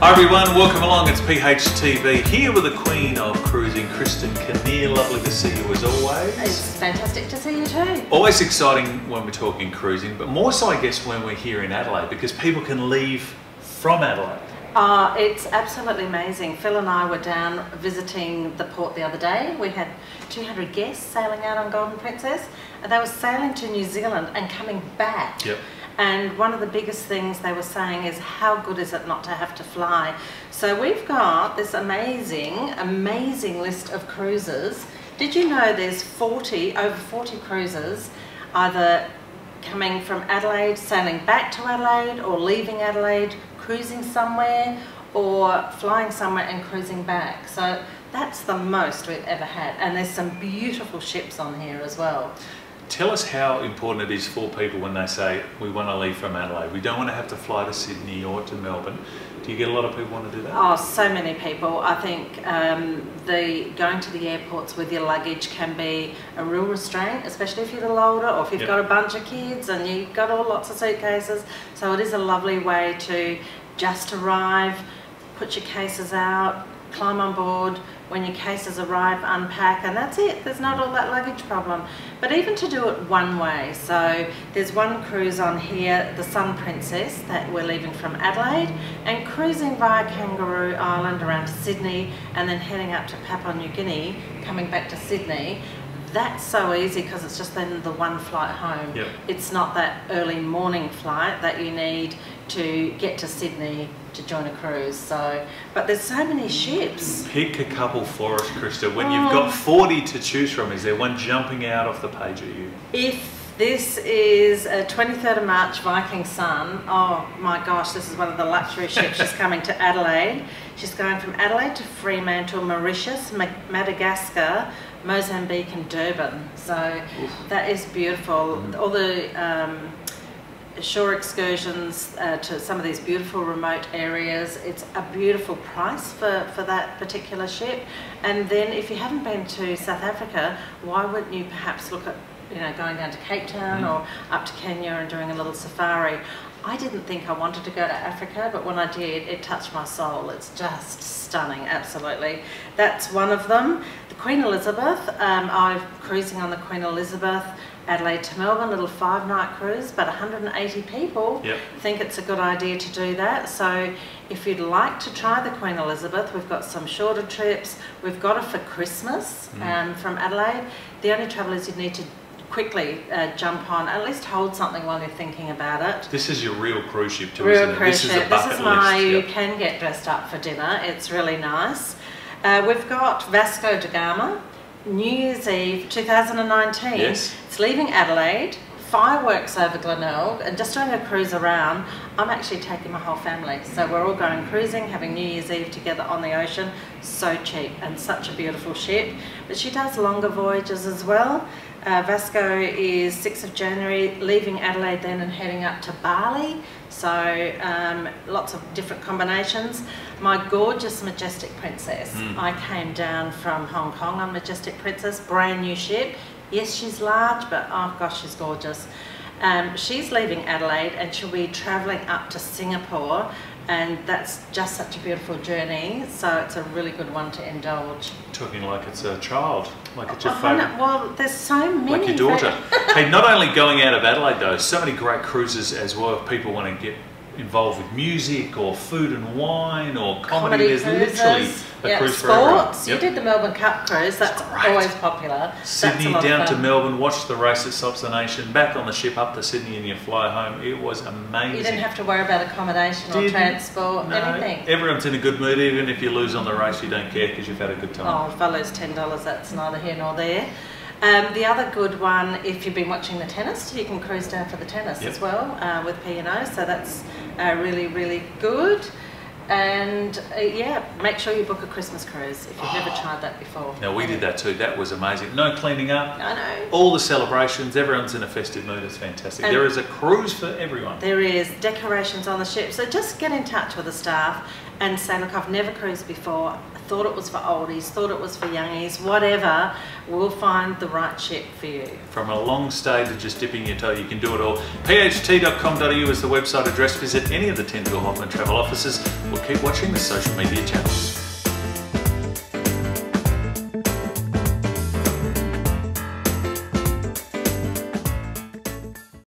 Hi everyone, welcome along. It's PHTV here with the Queen of Cruising, Christa and Kinnear. Lovely to see you as always. It's fantastic to see you too. Always exciting when we're talking cruising, but more so I guess when we're here in Adelaide because people can leave from Adelaide. It's absolutely amazing. Phil and I were down visiting the port the other day. We had 200 guests sailing out on Golden Princess, and they were sailing to New Zealand and coming back. Yep. And one of the biggest things they were saying is how good is it not to have to fly. So we've got this amazing list of cruises. Did you know there's over 40 cruises either coming from Adelaide, sailing back to Adelaide, or leaving Adelaide, cruising somewhere, or flying somewhere and cruising back. So that's the most we've ever had. And there's some beautiful ships on here as well. Tell us how important it is for people when they say, we want to leave from Adelaide. We don't want to have to fly to Sydney or to Melbourne. Do you get a lot of people want to do that? Oh, so many people. I think going to the airports with your luggage can be a real restraint, especially if you're a little older or if you've got a bunch of kids and you've got lots of suitcases. So it is a lovely way to just arrive, put your cases out, climb on board. When your cases arrive, unpack, and that's it. There's not all that luggage problem. But even to do it one way, so there's one cruise on here, the Sun Princess, that we're leaving from Adelaide and cruising via Kangaroo Island around to Sydney and then heading up to Papua New Guinea, coming back to Sydney. That's so easy because it's just then the one flight home. Yep. It's not that early morning flight that you need to get to Sydney to join a cruise. So, but there's so many ships. Pick a couple for us, Christa. When you've got 40 to choose from, is there one jumping out off the page at you? If this is a 23rd of March Viking Sun, oh my gosh, this is one of the luxury ships. She's coming to Adelaide. She's going from Adelaide to Fremantle, Mauritius, Madagascar, Mozambique and Durban. So that is beautiful. All the shore excursions to some of these beautiful remote areas. It's a beautiful price for that particular ship. And then if you haven't been to South Africa, why wouldn't you perhaps look at going down to Cape Town or up to Kinnear and doing a little safari. I didn't think I wanted to go to Africa, but when I did, it touched my soul. It's just stunning, absolutely. That's one of them. The Queen Elizabeth, I'm cruising on the Queen Elizabeth, Adelaide to Melbourne, little 5-night cruise, but 180 people think it's a good idea to do that. So if you'd like to try the Queen Elizabeth, we've got some shorter trips. We've got it for Christmas from Adelaide. The only trouble is you'd need to quickly jump on, at least hold something while you're thinking about it. This is your real cruise ship too, isn't it? This is a bucket list. You Yep. can get dressed up for dinner. It's really nice. We've got Vasco da Gama, New Year's Eve 2019. Yes. It's leaving Adelaide, fireworks over Glenelg, and just doing a cruise around. I'm actually taking my whole family. So we're all going cruising, having New Year's Eve together on the ocean. So cheap and such a beautiful ship. But she does longer voyages as well. Vasco is 6th of January, leaving Adelaide then and heading up to Bali. So lots of different combinations. My gorgeous Majestic Princess. I came down from Hong Kong on Majestic Princess, brand new ship. Yes, she's large, but oh gosh, she's gorgeous. She's leaving Adelaide and she'll be travelling up to Singapore, and that's just such a beautiful journey, so it's a really good one to indulge. Talking like it's a child, like it's your favourite. Well, there's so many. Like your daughter. Hey, not only going out of Adelaide though, so many great cruises as well if people want to get involved with music or food and wine or comedy. There's literally a cruise for everyone. Sports. You did the Melbourne Cup cruise. That's always popular. Sydney down to Melbourne, watch the race that stops the nation, back on the ship up to Sydney and you fly home. It was amazing. You didn't have to worry about accommodation or transport, anything. Everyone's in a good mood. Even if you lose on the race, you don't care because you've had a good time. Oh, if I lose $10, that's neither here nor there. The other good one, if you've been watching the tennis, you can cruise down for the tennis as well with P&O, so that's really, really good. And yeah, make sure you book a Christmas cruise if you've never tried that before. Now we did that too. That was amazing. No cleaning up. I know. All the celebrations. Everyone's in a festive mood. It's fantastic. And there is a cruise for everyone. There is decorations on the ship. So just get in touch with the staff and say, look, I've never cruised before, I thought it was for oldies, thought it was for youngies, whatever, we'll find the right ship for you. From a long stay to just dipping your toe, you can do it all. pht.com.au is the website address. Visit any of the Townsville Hoffman travel offices or keep watching the social media channels.